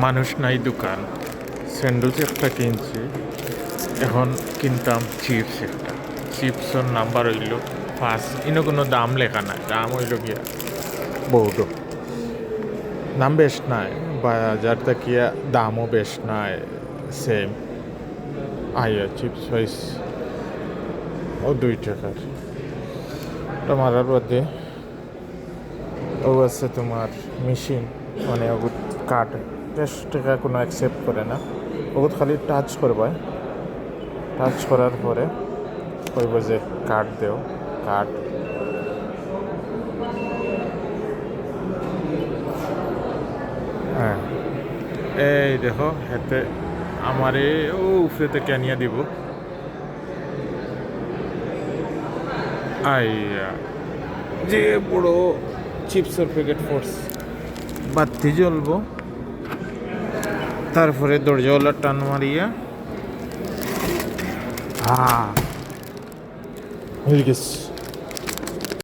মানুষ নাই দোকান। স্যান্ডউইচ একটা কিনছি, এখন কিনতাম চিপস একটা। চিপসের নাম্বার হইল 5, ইনো কোনো দাম লেখা নাই, দাম হইল গিয়া বহুত, দাম বেশ নাই, বাজার তাকিয়া দামও বেশ নাই, সেম আইয়া চিপস হয়েছে ও 2 টাকার। ওটা মারার বাদে ও আছে তোমার মেশিন, মানে ওগুলো কার্ড 10 টাকা কোনো অ্যাকসেপ্ট করে না, ওগুলো খালি টাচ করবে, টাচ করার পরে কইব যে কার্ড দেও, কার্ড হ্যাঁ এই দেখো হেতে আমারে ও উফরেতে কেনিয়া দিব আইয়া যে বড় চিপসের প্যাকেট ফোর্স বাতি জ্বলবো, তারপরে দরজাওয়ালা টান মারিয়া হয়ে গেছে।